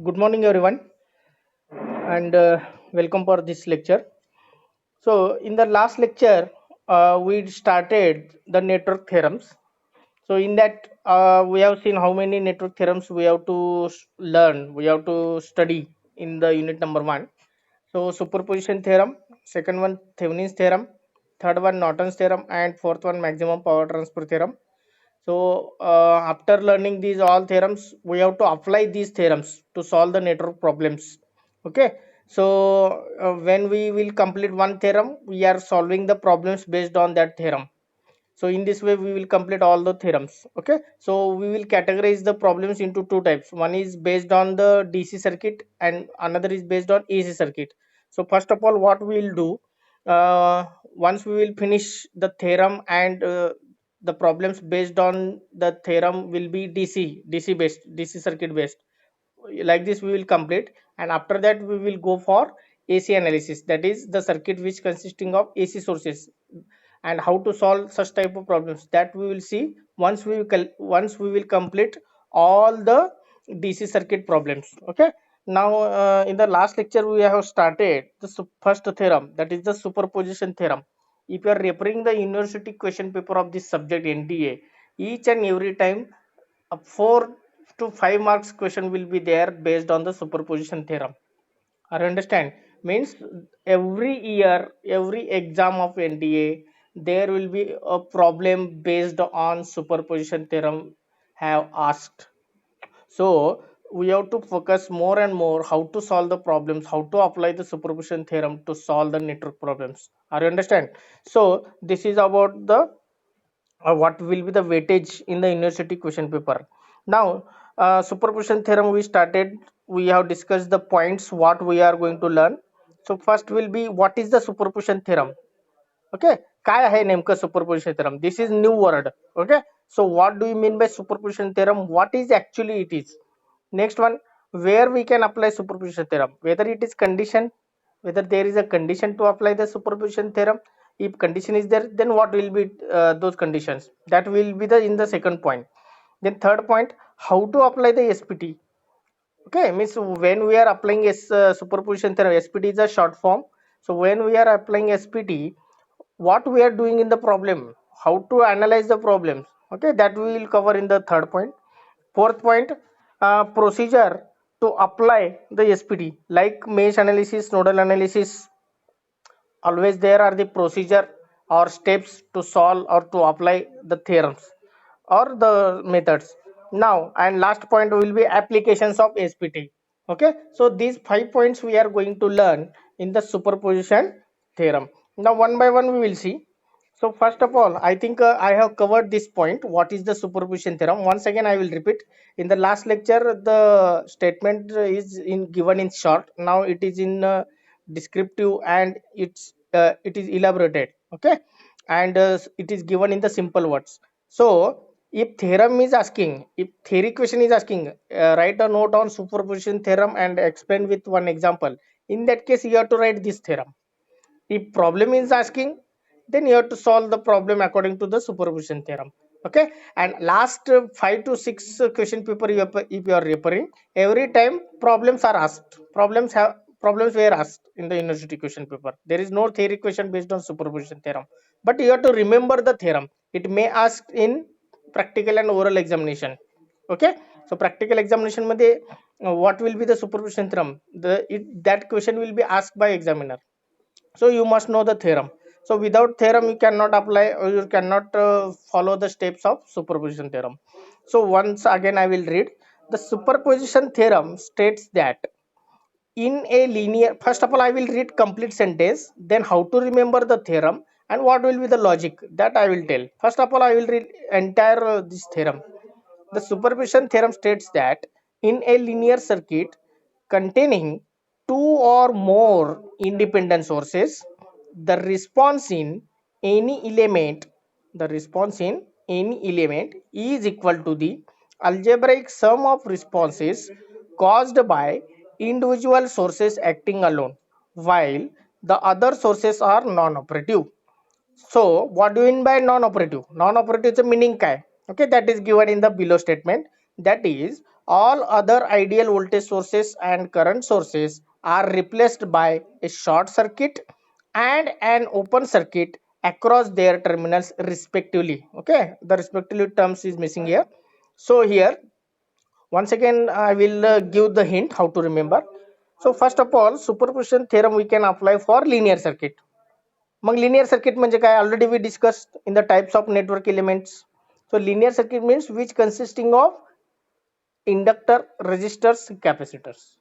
Good morning, everyone, and welcome for this lecture. So, in the last lecture, we started the network theorems. So, in that, we have seen how many network theorems we have to learn, we have to study in the unit number one. So, superposition theorem, second one, Thevenin's theorem, third one, Norton's theorem, and fourth one, maximum power transfer theorem. So, after learning these all theorems, we have to apply these theorems to solve the network problems. Okay. So, when we will complete one theorem, we are solving the problems based on that theorem. So, in this way, we will complete all the theorems. Okay. So, we will categorize the problems into two types. One is based on the DC circuit, and another is based on AC circuit. So, first of all, what we will do, once we will finish the theorem and the problems based on the theorem will be DC based, DC circuit based. Like this we will complete, and after that we will go for AC analysis, that is the circuit which consisting of AC sources, and how to solve such type of problems, that we will see once we will complete all the DC circuit problems. Okay. Now, in the last lecture we have started the first theorem, that is the superposition theorem. If you are referring the university question paper of this subject NDA, each and every time 4 to 5 marks question will be there based on the superposition theorem. I understand. Means every year, every exam of NDA, there will be a problem based on superposition theorem have asked. So we have to focus more and more how to solve the problems, how to apply the superposition theorem to solve the network problems. Are you understand? So this is about the what will be the weightage in the university question paper. Now, superposition theorem we started, we have discussed the points what we are going to learn. So first will be what is the superposition theorem. Okay. काय आहे नेमकं superposition theorem? This is new word. Okay. So what do you mean by superposition theorem? What is actually it is? Next one, where we can apply superposition theorem, whether it is condition, whether there is a condition to apply the superposition theorem. If condition is there, then what will be those conditions, that will be the in the second point. Then third point, how to apply the SPT. Okay, means when we are applying superposition theorem, SPT is a short form. So when we are applying SPT, what we are doing in the problem, how to analyze the problems. Okay, that we will cover in the third point. Fourth point, procedure to apply the SPT, like mesh analysis, nodal analysis. Always there are the procedure or steps to solve or to apply the theorems or the methods. Now, and last point will be applications of SPT. Okay, so these 5 points we are going to learn in the superposition theorem. Now, one by one we will see. So first of all, I think I have covered this point. What is the superposition theorem? Once again, I will repeat. In the last lecture, the statement is in given in short. Now it is in descriptive, and it is elaborated. Okay, and it is given in the simple words. So if theorem is asking, if theory question is asking, write a note on superposition theorem and explain with one example. In that case, you have to write this theorem. If problem is asking, then you have to solve the problem according to the superposition theorem. Okay. And last 5 to 6 question paper, if you are referring, every time problems are asked, problems were asked in the university question paper. There is no theory question based on superposition theorem, but you have to remember the theorem. It may ask in practical and oral examination. Okay. So practical examination मध्ये what will be the superposition theorem, that question will be asked by examiner. So you must know the theorem. So without theorem you cannot apply, or you cannot follow the steps of superposition theorem. So once again I will read. The superposition theorem states that in a linear, first of all I will read complete sentence, then how to remember the theorem and what will be the logic, that I will tell. First of all I will read entire this theorem. The superposition theorem states that in a linear circuit containing two or more independent sources, the response in any element, the response in any element is equal to the algebraic sum of responses caused by individual sources acting alone, while the other sources are non-operative. So what do you mean by non-operative? Non-operative is the meaning काय? Okay, that is given in the below statement. That is, all other ideal voltage sources and current sources are replaced by a short circuit and an open circuit across their terminals respectively. Okay, the respectively terms is missing here. So here once again I will give the hint how to remember. So first of all, superposition theorem we can apply for linear circuit. Mug linear circuit म्हणजे काय, already we discussed in the types of network elements. So linear circuit means which consisting of inductor, resistors, capacitors.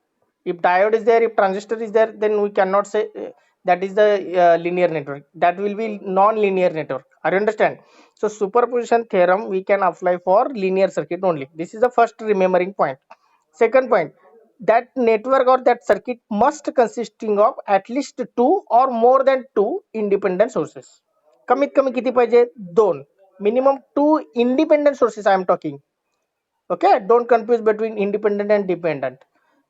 If diode is there, if transistor is there, then we cannot say that is the linear network. That will be non-linear network. Are you understand? So superposition theorem we can apply for linear circuit only. This is the first remembering point. Second point, that network or that circuit must consisting of at least two or more than two independent sources. कमीत कमी किती पाहिजे, दोन. Minimum two independent sources I am talking. Okay, don't confuse between independent and dependent.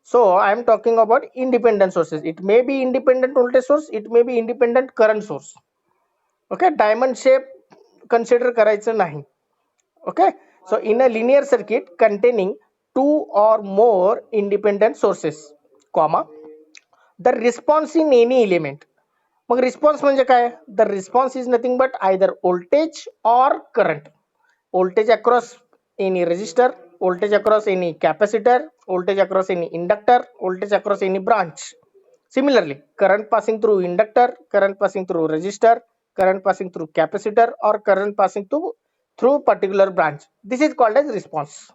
So I am talking about independent sources. It may be independent voltage source, it may be independent current source. Okay, diamond shape consider करायचं नाही. Okay, so in a linear circuit containing two or more independent sources, comma, the response in any element. Mug response म्हणजे काय, the response is nothing but either voltage or current. Voltage across any resistor, voltage across any capacitor, voltage across any inductor, voltage across any branch. Similarly, current passing through inductor, current passing through resistor, current passing through capacitor, or current passing through particular branch. This is called as response.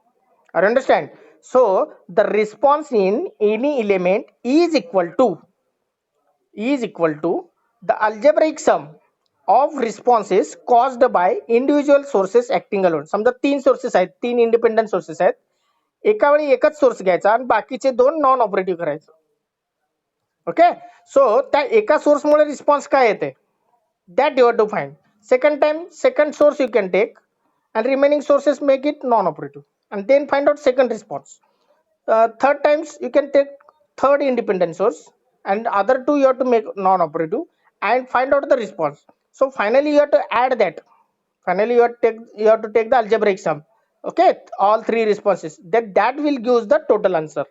I understand. So the response in any element is equal to the algebraic sum of responses caused by individual sources acting alone. समजा तीन sources आहेत, तीन independent sources आहेत, एका वेळी एकच source घ्यायचा आणि बाकीचे दोन नॉन ऑपरेटिव्ह करायचं. ओके, सो त्या एका सोर्समुळे रिस्पॉन्स काय येते, that you have to find. Second time, second source you can take and remaining sources make it non-operative and then find out second response. Third times you can take third independent source and other two you have to make non-operative and find out the response. So finally you have to add that. Finally you have to take the algebraic sum. Okay, all three responses. That will give the total answer.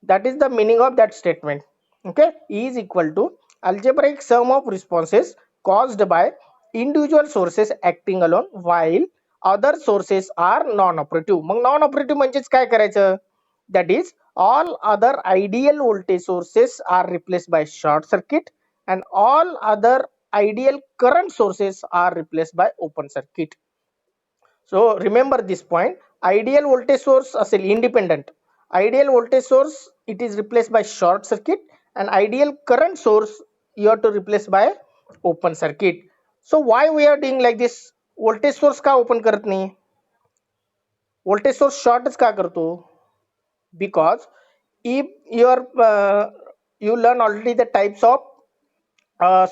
That is the meaning of that statement. Okay, E is equal to algebraic sum of responses caused by individual sources acting alone while other sources are non-operative. Mug non-operative म्हणजेच काय करायचं, that is all other ideal voltage sources are replaced by short circuit and all other ideal current sources are replaced by open circuit. So remember this point, ideal voltage source असेल independent, ideal voltage source it is replaced by short circuit and ideal current source you have to replace by open circuit. So why we are doing like this, voltage source का open करत नाही, voltage source short का करतो, because if you learn already the types of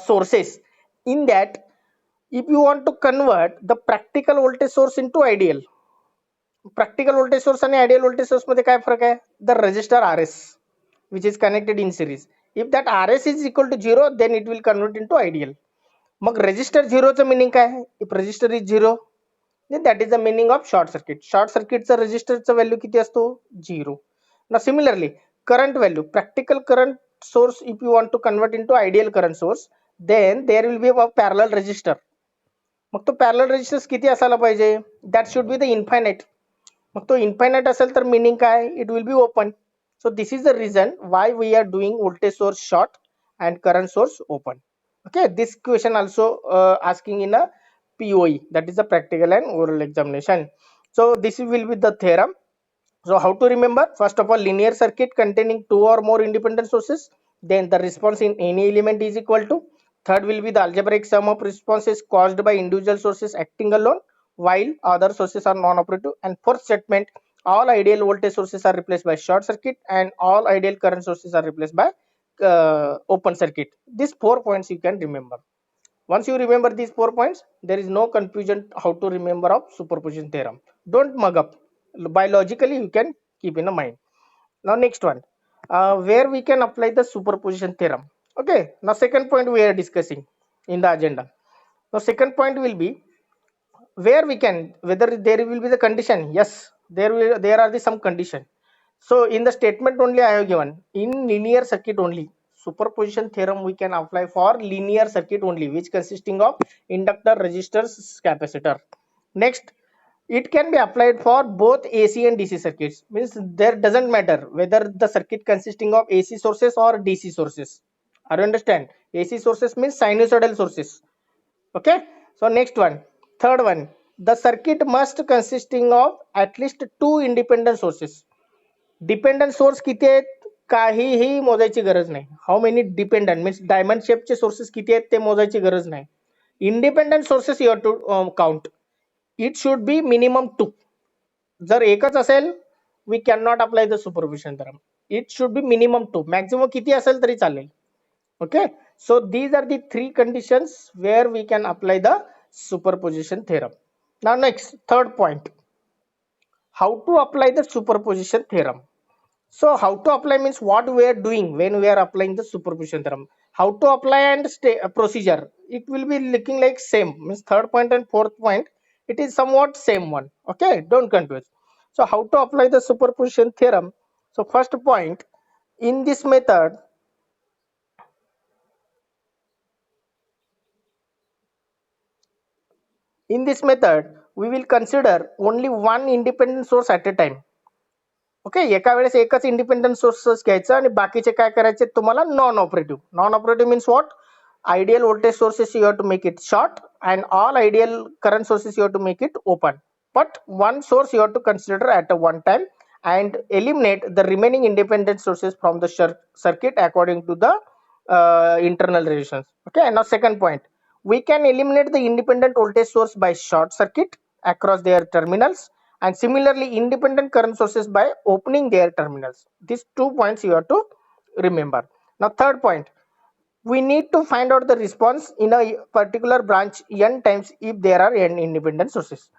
sources, in that if you want to convert the practical voltage source into ideal, practical voltage source आणि ideal voltage source मध्ये काय फरक आहे, the resistor RS which is connected in series. If that RS is equal to 0 then it will convert into ideal. Mug resistor 0 चं meaning काय आहे, if resistor is 0 then that is the meaning of short circuit. Short circuit चं resistor चं value किती असतो, 0. Now similarly current value, practical current source if you want to convert into ideal current source then there will be a parallel resistor. मग तो parallel resistance किती असायला पाहिजे, that should be the infinite. मग तो infinite असेल तर meaning काय, it will be open. So this is the reason why we are doing voltage source short and current source open. Okay, this question also asking in a POE, that is the practical and oral examination. So this will be the theorem. So how to remember, first of all linear circuit containing two or more independent sources, then the response in any element is equal to, third will be the algebraic sum of responses caused by individual sources acting alone while other sources are non-operative, and fourth statement, all ideal voltage sources are replaced by short circuit and all ideal current sources are replaced by open circuit. These 4 points you can remember. Once you remember these 4 points, there is no confusion how to remember of superposition theorem. Don't mug up, biologically you can keep in mind. Now next one, where we can apply the superposition theorem. Okay, now second point we are discussing in the agenda. Now second point will be where we can, whether there will be the condition, yes, there are the some condition. So in the statement only I have given, in linear circuit only, superposition theorem we can apply for linear circuit only, which consisting of inductor, resistors, capacitor. Next, it can be applied for both AC and DC circuits. Means there doesn't matter whether the circuit consisting of AC sources or DC sources. Are you understand? AC sources means sinusoidal sources. Okay. So next one, third one, the circuit must consisting of at least two independent sources. Dependent source किती आहेत काहीही मोजायची गरज नाही. How many dependent means diamond शेपचे sources किती आहेत ते मोजायची गरज नाही. Independent sources you have to count. It should be minimum two. जर एकच असेल we can not apply the superposition theorem. It should be minimum two. Maximum किती असेल तरी चालेल. Okay. So these are the three conditions where we can apply the superposition theorem. Now next, third point, how to apply the superposition theorem. So how to apply means what we are doing when we are applying the superposition theorem. How to apply and procedure. It will be looking like same. Means third point and fourth point, it is somewhat same one. Okay, don't confuse. So how to apply the superposition theorem. So first point, in this method, we will consider only one independent source at a time. Okay. एका वेळेस एकच independent sources घ्यायचं आणि बाकीचे काय करायचे तुम्हाला non operative. Non operative means what? Ideal voltage sources you have to make it short and all ideal current sources you have to make it open, but one source you have to consider at a one time and eliminate the remaining independent sources from the circuit according to the internal relations. Okay. Now second point, we can eliminate the independent voltage source by short circuit across their terminals, and similarly independent current sources by opening their terminals. These 2 points you have to remember. Now third point, we need to find out the response in a particular branch n times if there are n independent sources.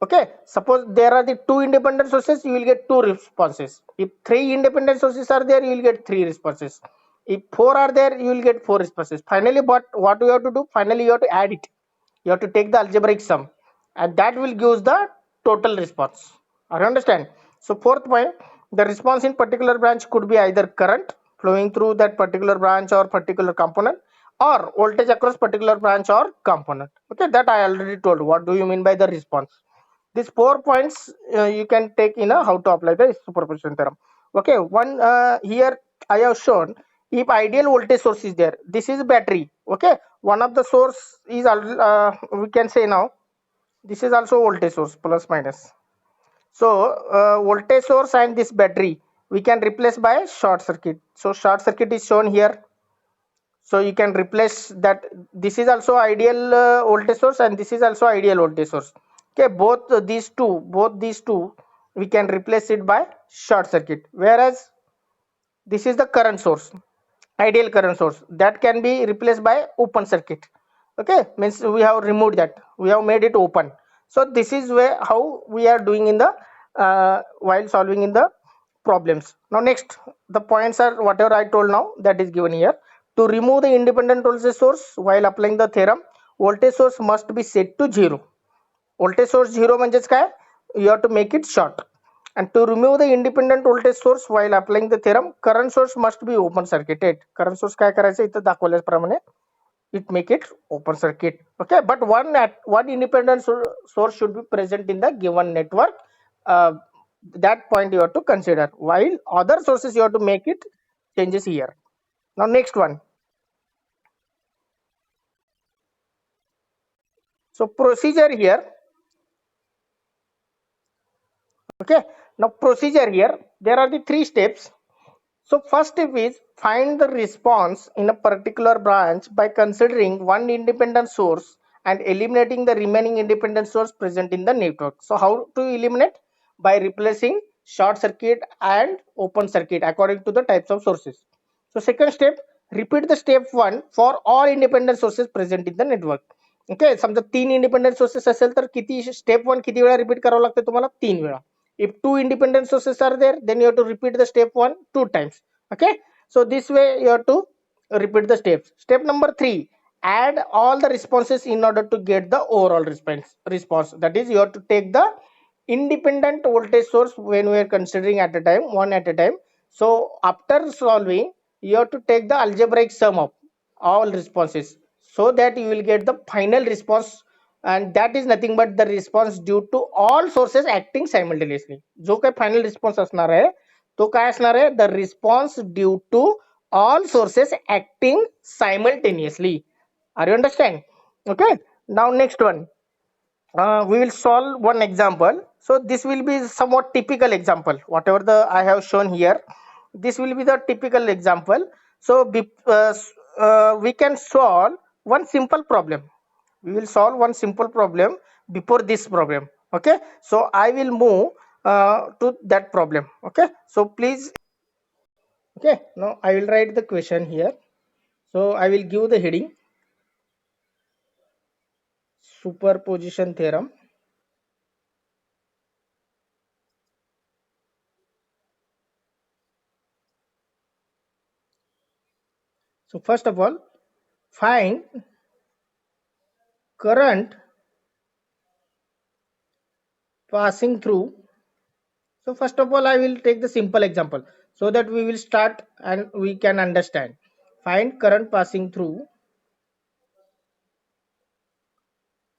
Okay, suppose there are the two independent sources, you will get two responses. If three independent sources are there, you will get three responses. If four are there, you will get four responses. Finally, but what you have to do? Finally, you have to add it. You have to take the algebraic sum, and that will give the total response. I understand. So fourth point, the response in particular branch could be either current flowing through that particular branch or particular component, or voltage across particular branch or component. Okay, that I already told. What do you mean by the response? These 4 points you can take in how to apply the superposition theorem. Okay, one here I have shown, if ideal voltage source is there, this is battery. Okay, one of the source is we can say now this is also voltage source plus minus. So voltage source and this battery we can replace by short circuit. So short circuit is shown here. So you can replace that. This is also ideal voltage source and this is also ideal voltage source. Okay, both these two we can replace it by short circuit, whereas this is the current source, ideal current source, that can be replaced by open circuit. Okay, means we have removed that, we have made it open. So this is where how we are doing in the while solving in the problems. Now next, the points are whatever I told now, that is given here. To remove the independent voltage source while applying the theorem, voltage source must be set to 0. Voltage source 0 म्हणजेच काय? You have to make it short. And to remove the independent voltage source while applying the theorem, current source must be open circuited. Current source काय करायचं इथं दाखवल्याप्रमाणे it make it open circuit. Okay, but one independent source should be present in the given network. That point you have to consider, while other sources you have to make it changes here. Now next one. So procedure here. Okay, now procedure here, there are the 3 steps. So first step is find the response in a particular branch by considering one independent source and eliminating the remaining independent source present in the network. So how to eliminate? By replacing short circuit and open circuit according to the types of sources. So second step, repeat the step 1 for all independent sources present in the network. Okay, समजा 3 independent sources असेल तर किती step 1 किती वेळा repeat करावं लागतं तुम्हाला? 3 वेळा. If 2 independent sources are there, then you have to repeat the step 1 2 times. Okay, so this way you have to repeat the steps. Step number 3, add all the responses in order to get the overall response. That is, you have to take the independent voltage source when we are considering at a time, one at a time. So after solving, you have to take the algebraic sum of all responses, so that you will get the final response, and that is nothing but the response due to all sources acting simultaneously. जो काही final response असणार आहे तो काय असणार आहे, the response due to all sources acting simultaneously. Are you understand? Okay, now next one, we will solve one example. So this will be somewhat typical example, whatever the I have shown here, this will be the typical example. So we can solve one simple problem. We will solve one simple problem before this problem. Okay, so I will move to that problem. Okay, so please. Okay, now I will write the question here. So I will give the heading superposition theorem. So first of all, find current passing through. So first of all, I will take the simple example so that we will start and we can understand. Find current passing through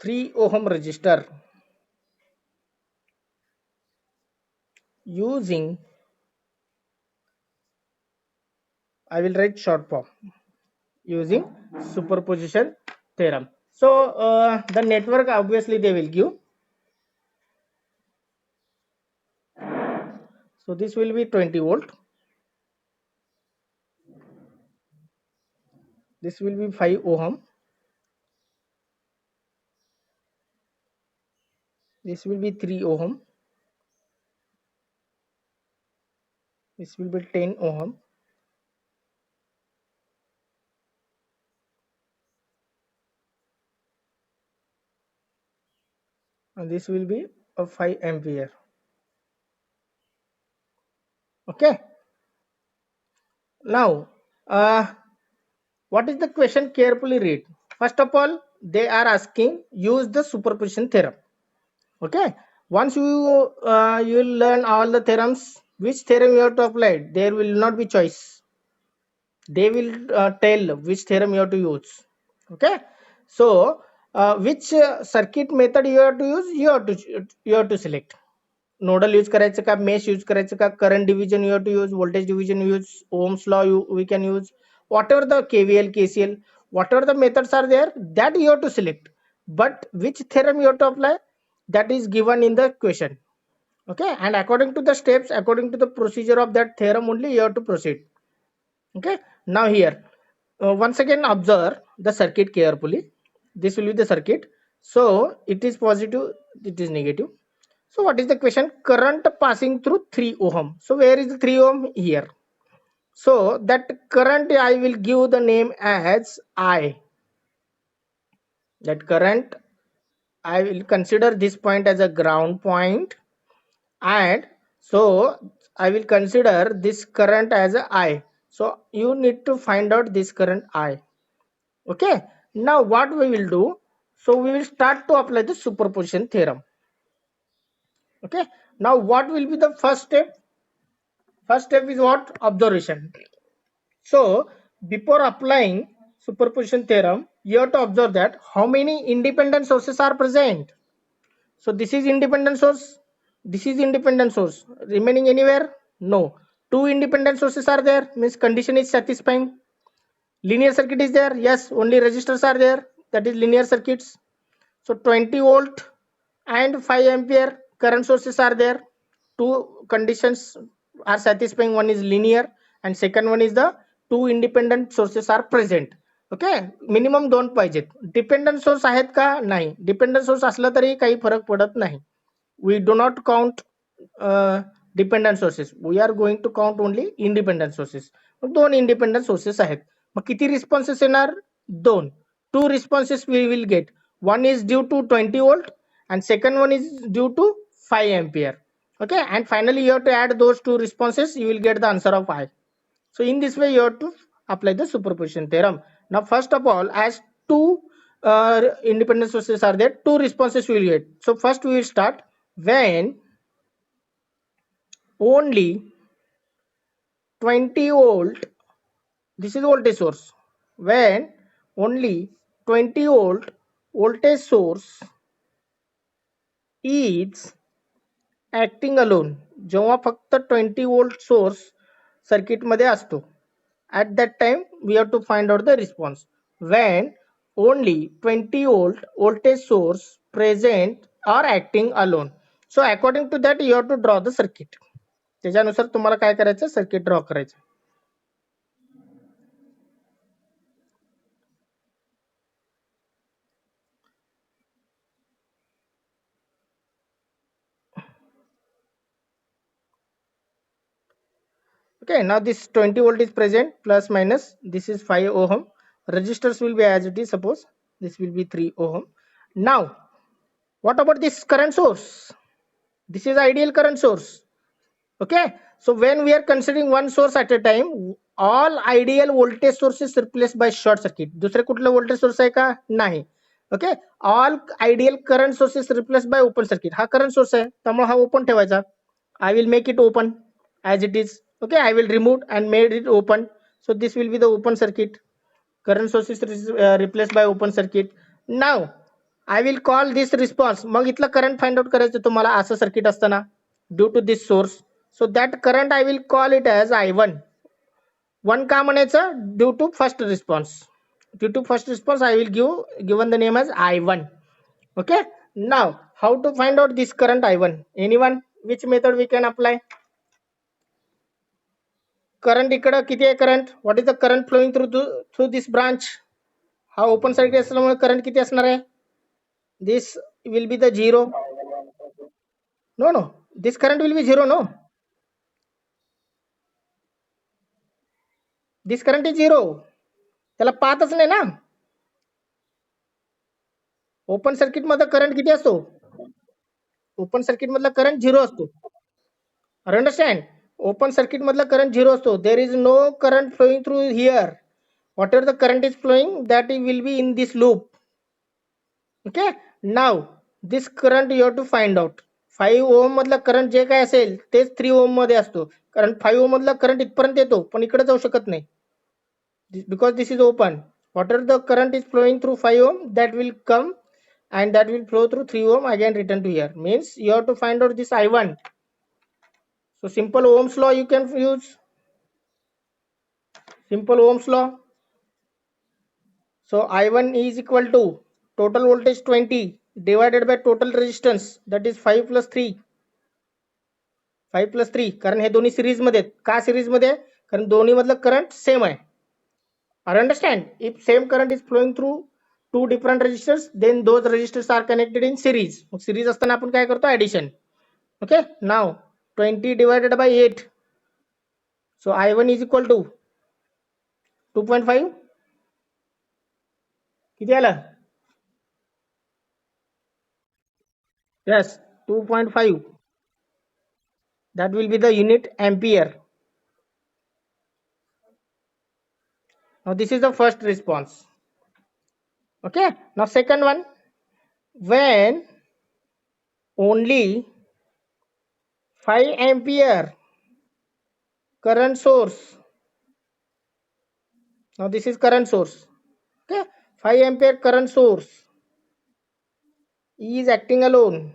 3 ohm resistor using, I will write short form, using superposition theorem. So the network obviously they will give. So this will be 20 volt. This will be 5 ohm. This will be 3 ohm. This will be 10 ohm. And this will be a 5 ampere. Okay. Now, what is the question? Carefully read. First of all, they are asking use the superposition theorem. Okay. Once you will learn all the theorems, which theorem you have to apply, there will not be choice. They will tell which theorem you have to use. Okay. So which circuit method you have to use, you have to select. Nodal use करायचं का, mesh use करायचं का, current division you have to use, voltage division use, Ohm's law we can use, whatever the KVL, KCL, whatever the methods are there, that you have to select. But which theorem you have to apply, that is given in the question. Okay, and according to the steps, according to the procedure of that theorem only you have to proceed. Okay, now here once again observe the circuit carefully. This will be the circuit. So it is positive, it is negative. So what is the question? Current passing through 3 ohm. So where is the 3 ohm? Here. So that current I will give the name as I. That current I will consider this point as a ground point, and so I will consider this current as a I. So you need to find out this current I. Okay. Now what we will do? So we will start to apply the superposition theorem. Okay. Now what will be the first step? First step is what? Observation. So before applying superposition theorem, you have to observe that how many independent sources are present. So this is independent source, this is independent source. Remaining anywhere? No. Two independent sources are there, means condition is satisfying. Linear circuit is there? Yes, only resistors are there, that is linear circuits. So 20 volt and 5 ampere current sources are there. Two conditions are satisfying, one is linear and second one is the two independent sources are present. Okay, minimum दोन पाहिजेत. Dependent source आहेत का? नाही. Dependent source असला तरी काही फरक पडत नाही. We do not count dependent sources, we are going to count only independent sources. दोन इंडिपेंडंट सोर्सेस आहेत. मग किती रिस्पॉन्सेस येणार? दोन. Two responses we will get. One is due to 20 volt and second one is due to 5 ampere. Okay, and finally you have to add those two responses, you will get the answer of I. So in this way you have to apply the superposition theorem. Now first of all, as two independent sources are there, two responses we will get. So first we will start when only 20 volt, this is voltage source, when only 20 volt voltage source is acting alone, जेव्हा फक्त 20 volt source circuit मध्ये असतो, at that time we have to find out the response. When only 20 volt voltage source present or acting alone, so according to that you have to draw the circuit. त्याच्यानुसार तुम्हाला काय करायचं, circuit draw करायचं. Okay, now this 20 volt is present, plus minus, this is 5 ohm, resistors will be as it is, suppose this will be 3 ohm. Now what about this current source? This is ideal current source. Okay, so when we are considering one source at a time, all ideal voltage sources replaced by short circuit. दुसरे कुठलं voltage source आहे का? नाही. Okay, all ideal current sources replaced by open circuit. हा current source आहे, त्यामुळे हा open ठेवायचा. I will make it open as it is. Okay, I will remove and made it open. So this will be the open circuit. Current source is replaced by open circuit. Now I will call this response. मग इथलं current find out करायचं तुम्हाला असं circuit असताना, due to this source. So that current I will call it as I1. One का म्हणायचं, due to first response. Due to first response I will given the name as I1. Okay, now how to find out this current I1? Anyone? Which method we can apply? Current इकडं किती आहे current, what is the current flowing through this branch. हा open circuit असल्यामुळे current किती असणार आहे, this will be the zero. No no, this current will be zero. No, this current is zero. त्याला पाहतच नाही ना. ओपन सर्किट मध्ये करंट किती असतो, ओपन सर्किट मधला करंट झिरो असतो. अंडरस्टँड, ओपन सर्किट मधला करंट झिरो असतो. There is no current flowing through here. whatever the current is flowing, that will be in this loop. Okay, now this current you have to find out. 5 ohm मधला current जे काय असेल तेच 3 ohm मध्ये असतो, कारण 5 ohm मधला current इथपर्यंत येतो पण इकडे जाऊ शकत नाही, because this is open. Whatever the current is flowing through 5 ohm, that will come and that will flow through 3 ohm again return to here. Means you have to find out this I1. So simple Ohm's law you can use. Simple Ohm's law. So I1 is equal to total voltage 20 divided by total resistance, that is 5 plus 3. 5 plus 3, कारण हे दोन्ही series मध्ये आहेत. का series मध्ये, कारण दोन्ही मधलं current same आहे. Or understand, if same current is flowing through two different resistors, then those resistors are connected in series. Series असताना आपण काय करतो, addition. Okay, now 20 divided by 8, so I1 is equal to 2.5. किती आलं, yes, 2.5. that will be the unit ampere. Now this is the first response. Okay, now second one, when only 5 ampere current source, now this is current source. Okay, 5 ampere current source is acting alone.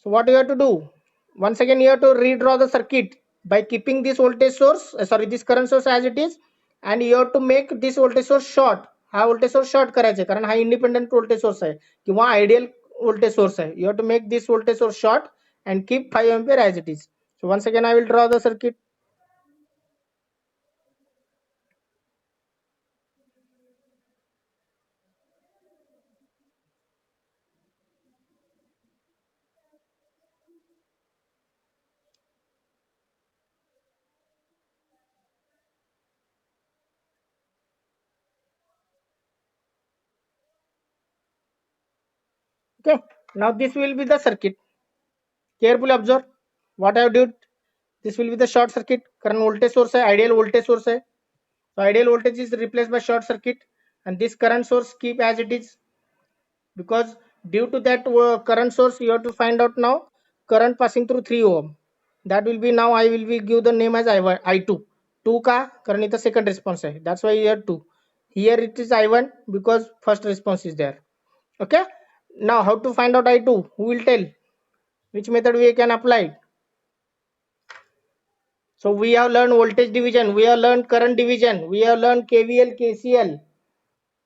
So what you have to do, once again you have to redraw the circuit by keeping this voltage source, this current source as it is, and you have to make this voltage source short. हा voltage source short करायचा, कारण हा independent voltage source आहे किंवा ideal voltage source आहे. You have to make this voltage source short and keep 5 ampere as it is. So once again I will draw the circuit. Okay, now this will be the circuit. Carefully observe. what I have did, this will be the short circuit. Current voltage source है, ideal voltage source है. So ideal voltage is replaced by short circuit, and this current source keep as it is, because due to that current source you have to find out now current passing through 3 ohm. That will be, now I will be give the name as I1, I2. 2 का कारण इथं second response है, that's why here 2. Here it is I1 because first response is there. Okay, now how to find out I2? Who will tell? Which method we can apply? So we have learned voltage division, we have learned current division, we have learned KVL, KCL,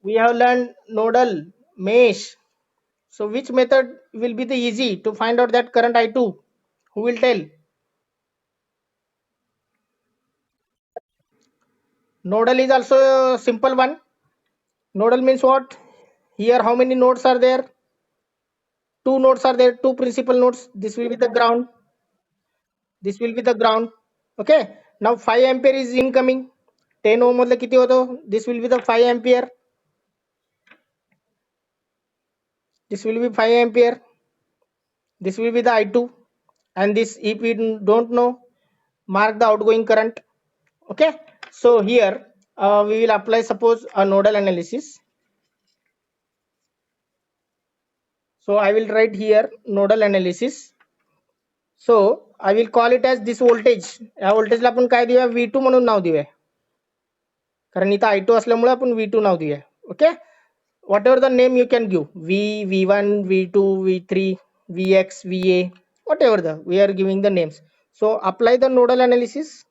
we have learned nodal, mesh. So which method will be the easy to find out that current I2? Who will tell? Nodal is also a simple one. Nodal means what? Here how many nodes are there? Two nodes are there, two principal nodes. This will be the ground. This will be the ground. Okay. Now 5 ampere is incoming. 10 ohm मतलब किती होतो? This will be the 5 ampere. This will be 5 ampere. This will be the I2. And this, if we don't know, mark the outgoing current. Okay. So here we will apply suppose a nodal analysis. So I will write here nodal analysis. So I will call it as this voltage. या व्होल्टेजला आपण काय देऊया, V2 म्हणून नाव देऊया, कारण इथं I2 असल्यामुळे आपण V2 नाव देऊया. Okay, whatever the name you can give, V, V1, V2, V3, Vx, Va, whatever the we are giving the names. So apply the nodal analysis.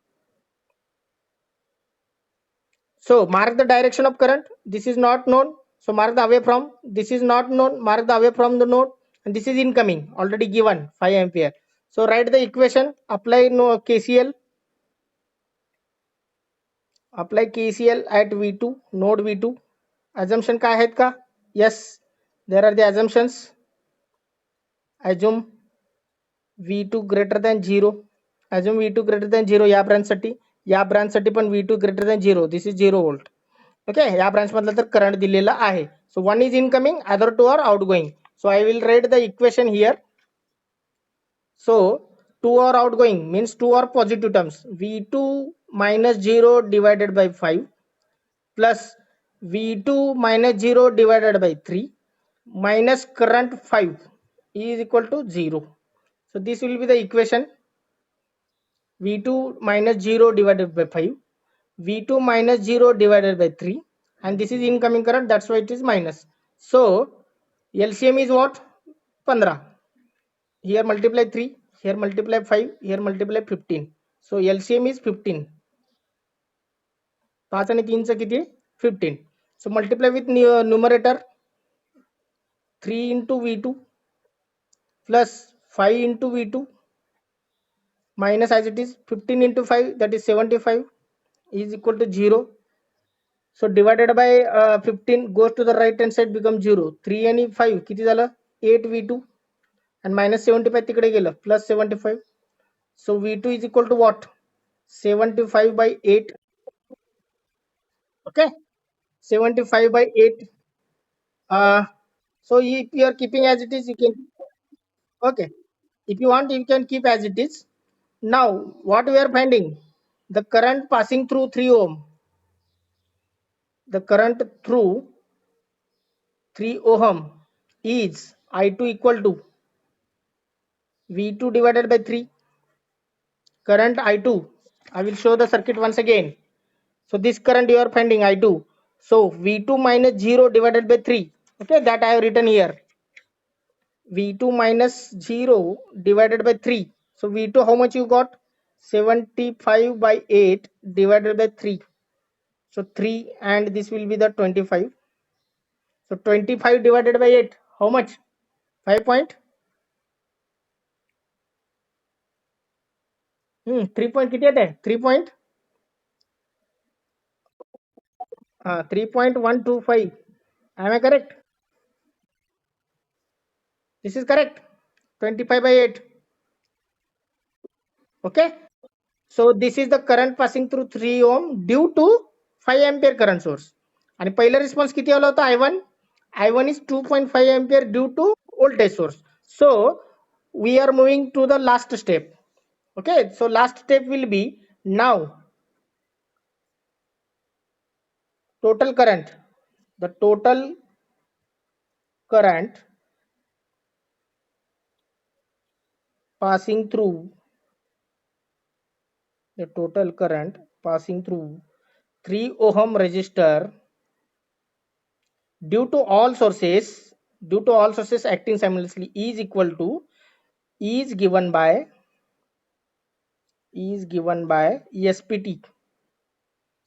So mark the direction of current. This is not known, so mark the away from. This is not known, mark the away from the node, and this is incoming, already given 5 ampere. So write the equation, apply KCL. Apply KCL at V2, node V2. Assumption काय आहेत का? Yes, there are the assumptions. Assume V2 greater than 0. Assume V2 greater than 0 या branch साठी पण V2 greater than 0. This is 0 volt. Okay, या branch मधलं तर current दिलेला आहे. So one is incoming, other two are outgoing. So I will write the equation here. So 2 are outgoing means 2 are positive terms. V2 minus 0 divided by 5 plus V2 minus 0 divided by 3 minus current 5 is equal to 0. So this will be the equation. V2 minus 0 divided by 5, V2 minus 0 divided by 3, and this is incoming current, that's why it is minus. So LCM is what? 15. Here multiply 3, here multiply 5, here multiply 15. So LCM is 15. 5 आणि 3 चं किती? 15. So multiply with numerator 3 into V2 plus 5 into V2 minus as it is 15 into 5, that is 75, is equal to 0. So divided by 15 goes to the right hand side, becomes 0. 3 आणि 5 किती झालं? 8 V2 and minus 75 तिकडे गेलं, plus 75. So V2 is equal to what? 75 by 8. Okay, 75 by 8. So if you are keeping as it is, you can, okay, if you want you can keep as it is. Now what we are finding, the current passing through 3 ohm, the current through 3 ohm is I2 equal to V2 divided by 3. Current I2, I will show the circuit once again. So this current you are finding I2. So V2 minus 0 divided by 3. Okay, that I have written here. V2 minus 0 divided by 3. So V2 how much you got? 75 by 8 divided by 3. So 3 and this will be the 25. So 25 divided by 8. How much? 5 point? 3 point किती येते? 3 point? 3.125. Am I correct? This is correct. 25 by 8. Okay. So this is the current passing through 3 ohm due to 5 ampere current source. And पहिला response किती आला होता? I1. I1 is 2.5 ampere due to voltage source. So we are moving to the last step. Okay, so last step will be now total current. The total current passing through the total current passing through 3 ohm resistor due to all sources acting simultaneously is equal to is given by SPT.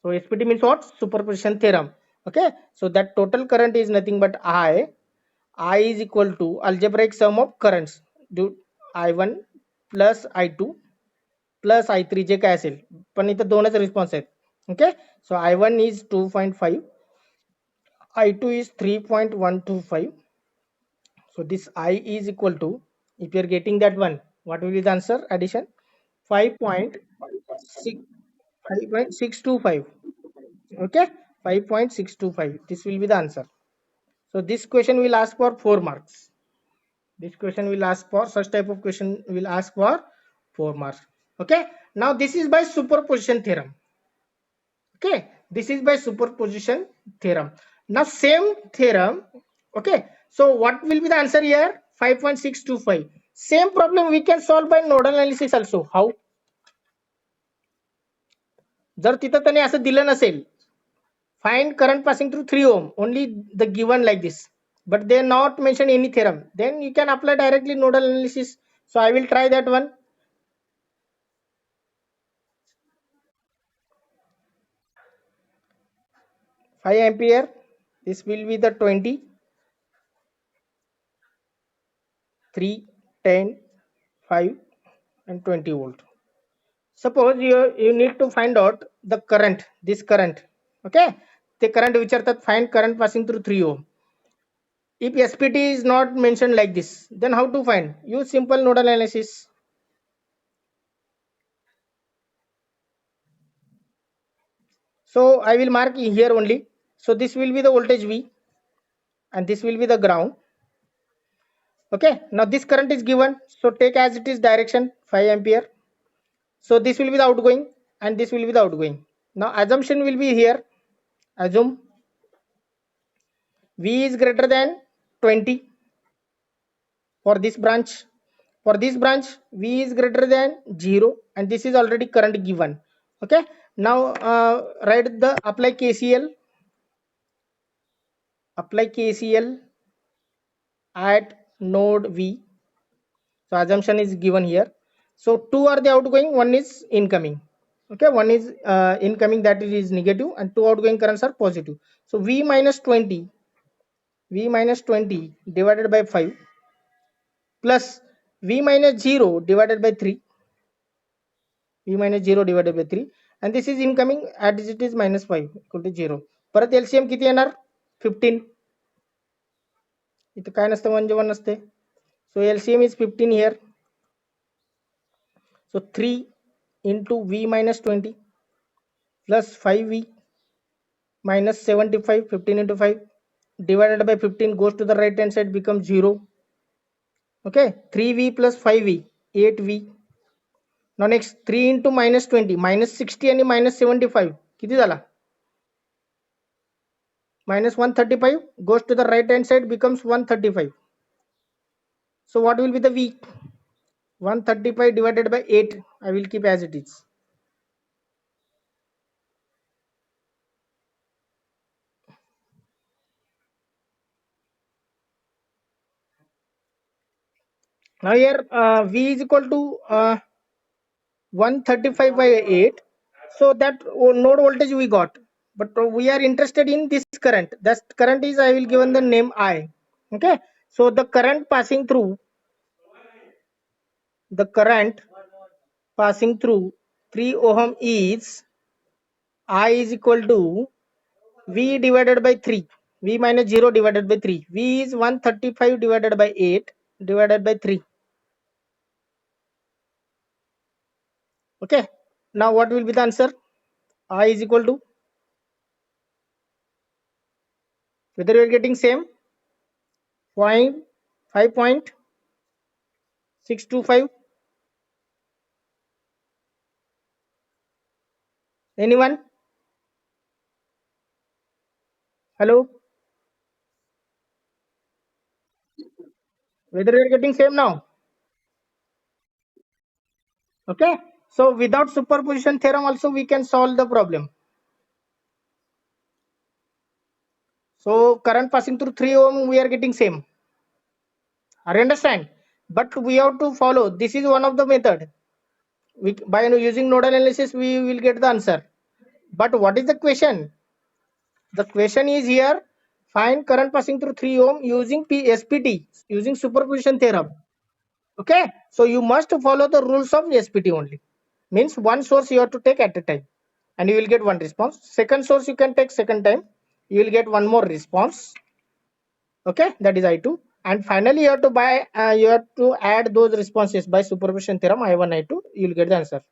So SPT means what? Superposition theorem. Okay, so that total current is nothing but I is equal to algebraic sum of currents due I1 plus I2 plus I3 जे काय असेल पण इथं दोनच response आहेत. Okay, so I1 is 2.5, I2 is 3.125. So this I is equal to, if you are getting that one, what will be the answer? Addition 5.6 5.625. Okay, 5.625, this will be the answer. So this question will ask for 4 marks. This question will ask for, such type of question will ask for 4 marks. Okay, now this is by superposition theorem. Okay, this is by superposition theorem. Now same theorem. Okay, so what will be the answer here? 5.625. Same problem we can solve by nodal analysis also. How? जर तिथं त्याने असं दिलं नसेल, find current passing through 3 ohm, only the given like this, but they not mention any theorem, then you can apply directly nodal analysis. So I will try that one. 5 ampere, this will be the 20, 3, 10, 5 and 20 volt. Suppose you need to find out the current, this current. Okay, the current विचारतात, find current passing through 3 ohm. If SPT is not mentioned like this, then how to find? Use simple nodal analysis. So I will mark here only. So this will be the voltage V and this will be the ground. Okay, now this current is given, so take as it is direction 5 ampere. So this will be the outgoing and this will be the outgoing. Now assumption will be here, assume V is greater than 20 for this branch. For this branch V is greater than 0 and this is already current given. Okay, now write the apply KCL at node V. So assumption is given here. So two are the outgoing, one is incoming. Okay, one is incoming, that is negative, and two outgoing currents are positive. So V minus 20 divided by 5 plus V minus 0 divided by 3, V minus 0 divided by 3, and this is incoming as it is minus 5 equal to 0. परत LCM किती येणार? 15. इथं काय नसतं, 1 1 नसते. So LCM is 15 here. So 3 into V minus 20 plus 5V minus 75, 15 into 5 divided by 15 goes to the right hand side, becomes 0. Okay, 3V plus 5V, 8V. Now next 3 into minus 20, minus 60 and minus 75 किती झाला? Minus 135 goes to the right hand side, becomes 135. So what will be the V? 135 divided by 8, I will keep as it is. Now here V is equal to 135 by 8. So that node voltage we got, but we are interested in this current. That current is, I will given the name I. Okay, so the current passing through 3 ohm is I is equal to V divided by 3, V minus 0 divided by 3. V is 135 divided by 8 divided by 3. Okay, now what will be the answer? I is equal to, whether you are getting same, 5.625 Anyone? Hello? Whether you're getting same now? Okay. So without superposition theorem also we can solve the problem. So current passing through 3 ohm we are getting same. I understand. But we have to follow. This is one of the method. By using nodal analysis we will get the answer. But what is the question? The question is here, find current passing through 3 ohm using SPT, using superposition theorem. Okay, so you must follow the rules of SPT only. Means one source you have to take at a time and you will get one response. Second source you can take second time, you will get one more response. Okay, that is I2. And finally you have to you have to add those responses by superposition theorem I1, I2, you will get the answer.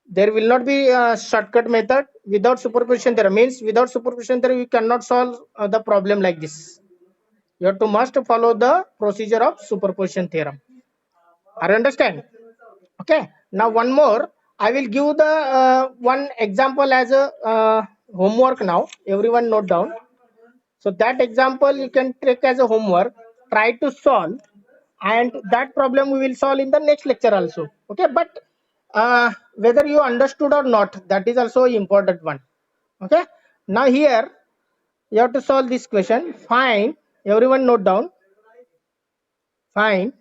There will not be a shortcut method without superposition theorem. Means without superposition theorem you cannot solve the problem like this. You have to must follow the procedure of superposition theorem. I understand. Okay, now one more. I will give the one example as a homework. Now everyone note down. So that example you can take as a homework, try to solve, and that problem we will solve in the next lecture also. Okay, but whether you understood or not, that is also important one. Okay, now here you have to solve this question. Fine, everyone note down. Fine.